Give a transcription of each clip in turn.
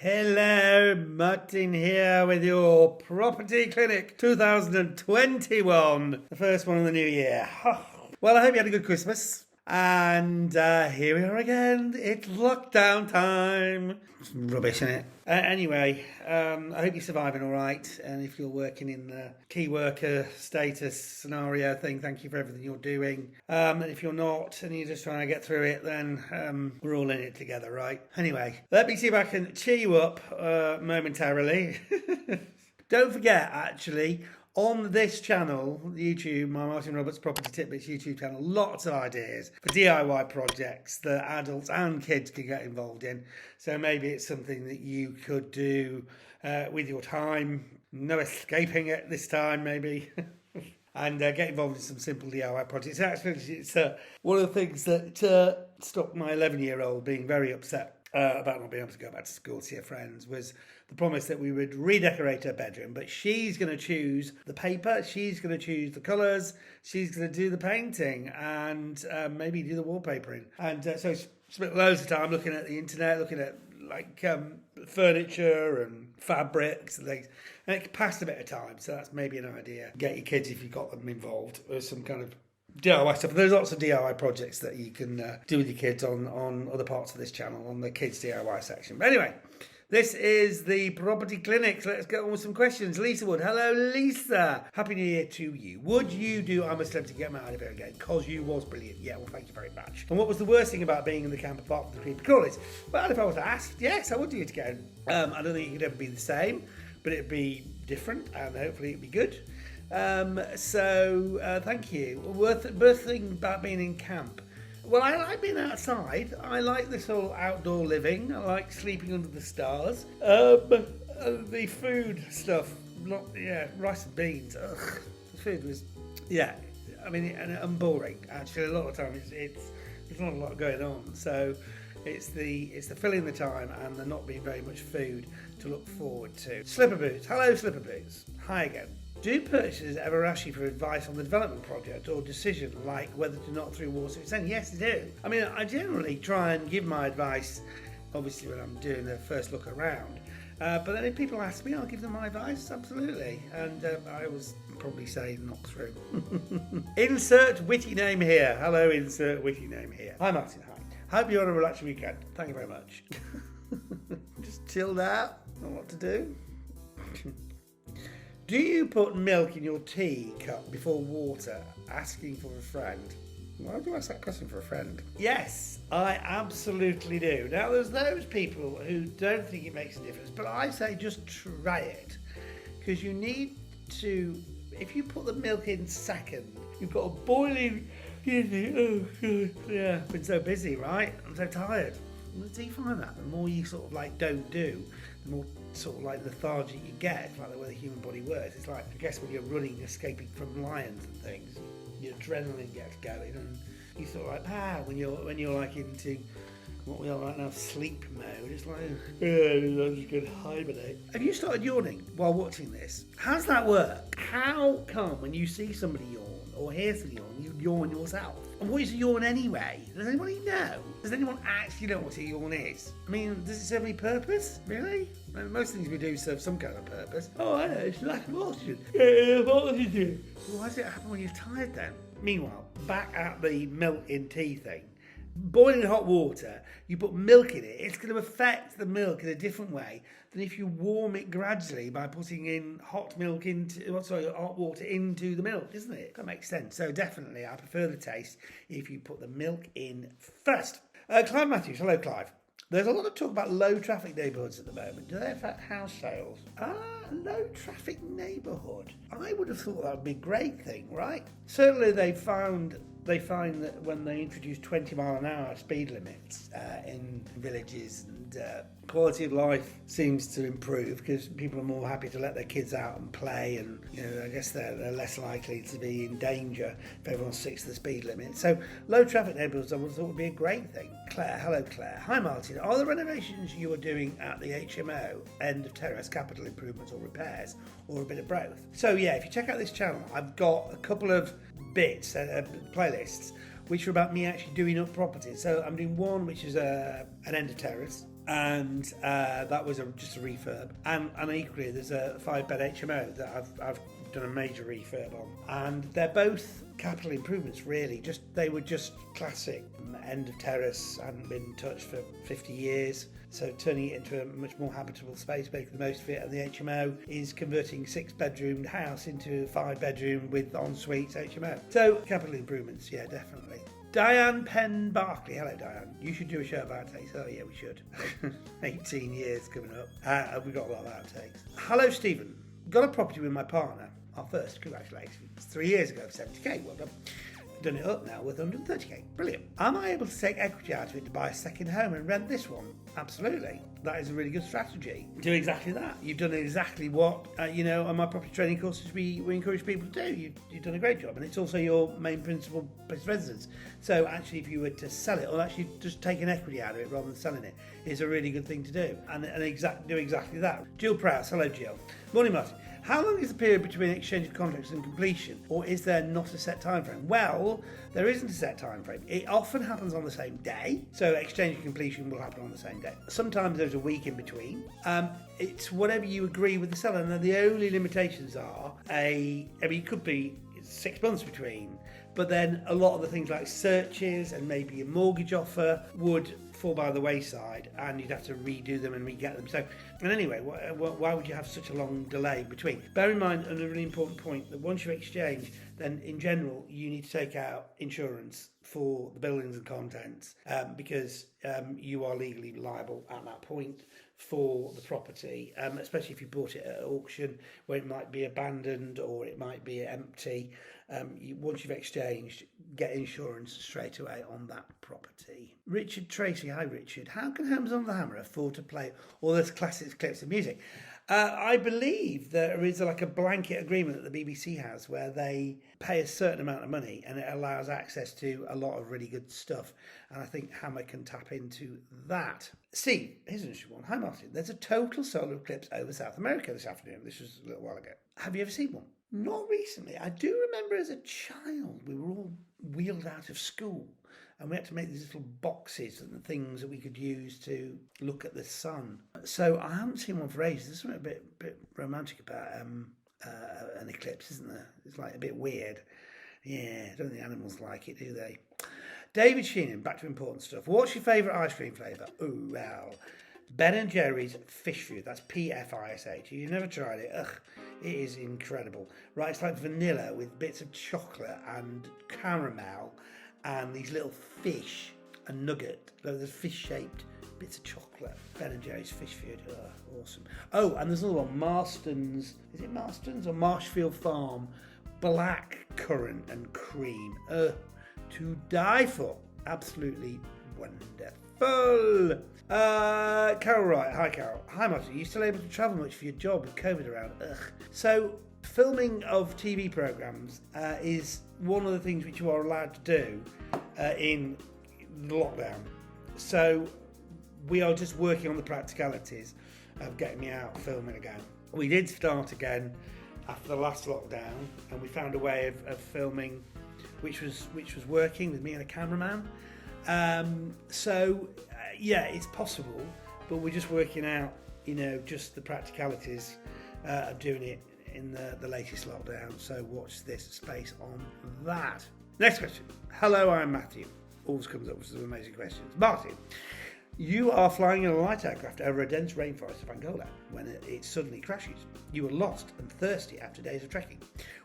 Hello, Martin here with your Property Clinic 2021, the first one of the new year. Well, I hope you had a good Christmas. And here we are again. It's lockdown time. It's rubbish, isn't it? Anyway, I hope you're surviving all right. And if you're working in the key worker status scenario thing, thank you for everything you're doing. And if you're not and you're just trying to get through it, then we're all in it together, right? Anyway, let me see if I can cheer you up momentarily. Don't forget, actually, on this channel, YouTube, my Martin Roberts Property Tidbits YouTube channel, lots of ideas for DIY projects that adults and kids can get involved in. So maybe it's something that you could do with your time. No escaping it this time, maybe. And get involved in some simple DIY projects. Actually, it's one of the things that stopped my 11-year-old being very upset about not being able to go back to school to see her friends was the promise that we would redecorate her bedroom, but she's going to choose the paper, she's going to choose the colours, she's going to do the painting and maybe do the wallpapering. And so she spent loads of time looking at the internet, looking at like furniture and fabrics and things, and it passed a bit of time. So that's maybe an idea. Get your kids, if you've got them involved, with some kind of DIY stuff. There's lots of DIY projects that you can do with your kids on other parts of this channel, on the kids DIY section. But anyway, this is the Property Clinic. So let's get on with some questions. Lisa Wood. Hello, Lisa. Happy New Year to you. Would you do I'm a Celebrity, Get Me Out of Here again? Because you was brilliant. Yeah, well, thank you very much. And what was the worst thing about being in the camp apart from the creepy crawlies? Well, if I was asked, yes, I would do it again. I don't think it could ever be the same, but it'd be different and hopefully it'd be good. Thank you. Worst thing about being in camp. Well, I like being outside. I like this whole outdoor living. I like sleeping under the stars. The food stuff, rice and beans. Ugh, the food was, and boring. Actually, a lot of times there's not a lot going on. So it's the filling the time and the not being very much food to look forward to. Slipper Boots. Hello, Slipper Boots. Hi again. Do purchasers ever ask you for advice on the development project or decision, like whether to knock through walls? Yes, they do. I mean, I generally try and give my advice, obviously, when I'm doing the first look around. But then if people ask me, I'll give them my advice, absolutely. And I always probably say knock through. Insert witty name here. Hello, insert witty name here. Hi, Martin. Hi. Hope you're on a relaxing weekend. Thank you very much. Just chilled out. Know what to do. Do you put milk in your tea cup before water, asking for a friend? Why do I ask that question for a friend? Yes, I absolutely do. Now, there's those people who don't think it makes a difference, but I say just try it. Because you need to, if you put the milk in second, you've got a boiling, oh God, yeah, I've been so busy, right? I'm so tired. Do you find that? The more you sort of like don't do, the more sort of like lethargic you get. It's like the way the human body works. It's like, I guess when you're running, escaping from lions and things, your adrenaline gets going and you sort of like, when you're like into what we are right now, sleep mode. It's like, I'm just going to hibernate. Have you started yawning while watching this? How does that work? How come when you see somebody yawn or hear somebody yawn, you yawn yourself? And what is a yawn anyway? Does anybody know? Does anyone actually know what a yawn is? I mean, does it serve any purpose? Really? I mean, most things we do serve some kind of purpose. Oh, I know, it's lack of oxygen. Oxygen. Why does it happen when you're tired then? Meanwhile, back at the milk in tea thing. Boiling hot water, you put milk in it, it's going to affect the milk in a different way than if you warm it gradually by putting in hot water into the milk, isn't it? That makes sense. So definitely, I prefer the taste if you put the milk in first. Clive Matthews. Hello, Clive. There's a lot of talk about low traffic neighbourhoods at the moment. Do they affect house sales? Low traffic neighbourhood. I would have thought that would be a great thing, right? Certainly they find that when they introduce 20-mile-an-hour speed limits in villages, and quality of life seems to improve because people are more happy to let their kids out and play, and I guess they're less likely to be in danger if everyone sticks to the speed limit. So low traffic neighbourhoods I would have thought would be a great thing. Claire, hello Claire. Hi Martin. Are the renovations you are doing at the HMO end of terrace capital improvements or repairs, or a bit of both? So yeah, if you check out this channel, I've got a couple of bits, playlists, which are about me actually doing up properties. So I'm doing one which is an end of terrace, and that was just a refurb. And equally, there's a 5-bed HMO that I've done a major refurb on, and they're both capital improvements really. They were just classic end of terrace, hadn't been touched for 50 years, so turning it into a much more habitable space, making the most of it. And the HMO is converting 6-bedroom house into a 5-bedroom with en-suites HMO. So capital improvements, yeah, definitely. Diane Penn Barkley. Hello, Diane. You should do a show about outtakes. Oh, yeah, we should. 18 years coming up. We've got a lot of outtakes. Hello, Stephen. Got a property with my partner. Our first, congratulations. 3 years ago, 70k. Well done. Done it up now with 130k. Brilliant. Am I able to take equity out of it to buy a second home and rent this one? Absolutely. That is a really good strategy. Do exactly that. You've done exactly what, on my property training courses we encourage people to do. You've done a great job. And it's also your main principal place of residence. So actually, if you were to sell it, or actually just take an equity out of it rather than selling it, is a really good thing to do. And do exactly that. Jill Prowse. Hello, Jill. Morning, Martin. How long is the period between exchange of contracts and completion, or is there not a set time frame? Well, there isn't a set time frame. It often happens on the same day, so exchange and completion will happen on the same day. Sometimes there's a week in between. It's whatever you agree with the seller, and the only limitations are it could be 6 months between, but then a lot of the things like searches and maybe a mortgage offer would fall by the wayside, and you'd have to redo them and re-get them. So, and anyway, why would you have such a long delay between? Bear in mind, another really important point, that once you exchange, then in general you need to take out insurance for the buildings and contents, because you are legally liable at that point for the property, especially if you bought it at auction where it might be abandoned or it might be empty. Once you've exchanged, get insurance straight away on that property. Richard Tracy. Hi, Richard. How can Homes on the Hammer afford to play all those classic clips of music? I believe there is a blanket agreement that the BBC has where they pay a certain amount of money and it allows access to a lot of really good stuff. And I think Hammer can tap into that. Steve, here's an interesting one. Hi, Martin. There's a total solar eclipse over South America this afternoon. This was a little while ago. Have you ever seen one? Not recently. I do remember as a child we were all wheeled out of school and we had to make these little boxes and things that we could use to look at the sun. So I haven't seen one for ages. There's something a bit romantic about an eclipse, isn't there? It's a bit weird. Yeah, I don't think animals like it, do they? David Sheenan, back to important stuff. What's your favourite ice cream flavour? Oh, well, Ben & Jerry's Fish Food. That's PFISH. You've never tried it? Ugh, it is incredible. Right, it's like vanilla with bits of chocolate and caramel and these little fish, a nugget. There's fish-shaped bits of chocolate. Ben & Jerry's Fish Food. Oh, awesome. Oh, and there's another one, Marston's. Is it Marston's or Marshfield Farm? Black currant and cream. To die for. Absolutely wonderful. Carol Wright. Hi, Carol. Hi, Martin. Are you still able to travel much for your job with COVID around? Ugh. So, filming of TV programmes is one of the things which you are allowed to do in the lockdown. So, we are just working on the practicalities of getting me out filming again. We did start again after the last lockdown, and we found a way of filming which was working with me and a cameraman. Yeah, it's possible, but we're just working out, just the practicalities of doing it in the latest lockdown. So watch this space on that. Next question. Hello, I'm Matthew. Always comes up with some amazing questions. Martin, you are flying in a light aircraft over a dense rainforest of Angola when it suddenly crashes. You were lost and thirsty after days of trekking.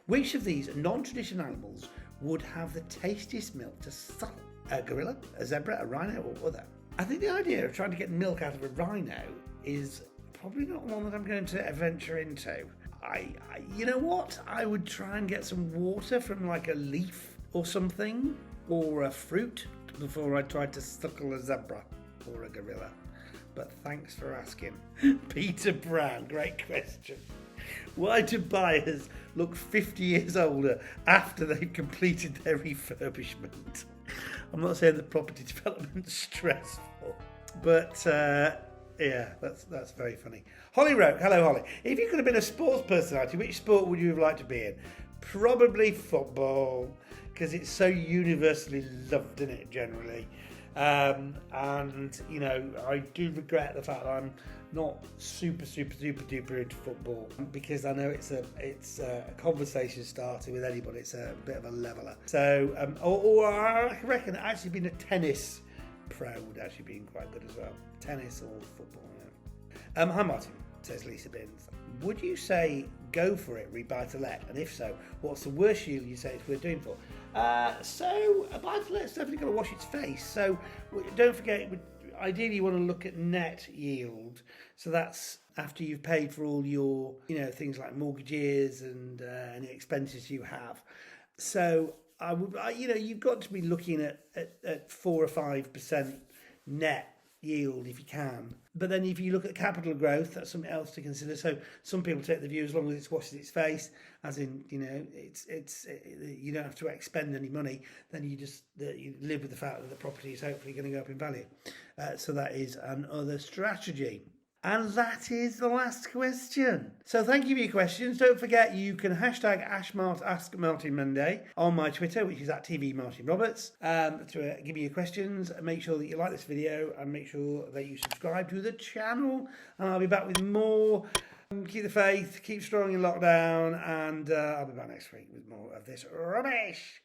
Which of these non-traditional animals would have the tastiest milk to suckle? A gorilla, a zebra, a rhino, or other? I think the idea of trying to get milk out of a rhino is probably not one that I'm going to venture into. You know what? I would try and get some water from a leaf or something, or a fruit, before I tried to suckle a zebra or a gorilla. But thanks for asking. Peter Brown, great question. Why do buyers look 50 years older after they've completed their refurbishment? I'm not saying the property development's stressful, but yeah, that's very funny. Holly wrote, hello Holly. If you could have been a sports personality, which sport would you have liked to be in? Probably football, because it's so universally loved, isn't it, generally? And, you know, I do regret the fact that I'm not super duper into football, because I know it's a conversation starter with anybody. It's a bit of a leveler. So, or I reckon actually being a tennis pro would actually be quite good as well. Tennis or football, yeah. Hi Martin, says Lisa Binns. Would you say go for it, read buy to let? And if so, what's the worst yield you say it's worth doing for? So a buy to let's definitely got to wash its face. So don't forget, ideally you want to look at net yield. So that's after you've paid for all your, you know, things like mortgages and any expenses you have. So you've got to be looking at 4 or 5% net yield if you can. But then if you look at capital growth, that's something else to consider. So some people take the view, as long as it's washes its face, as in, you know, you don't have to expend any money, then you live with the fact that the property is hopefully going to go up in value. So that is another strategy. And that is the last question. So thank you for your questions. Don't forget you can hashtag Ask Martin Monday on my Twitter, which is at TV Martin Roberts, to give me your questions. Make sure that you like this video and make sure that you subscribe to the channel. And I'll be back with more. Keep the faith, keep strong in lockdown, and I'll be back next week with more of this rubbish.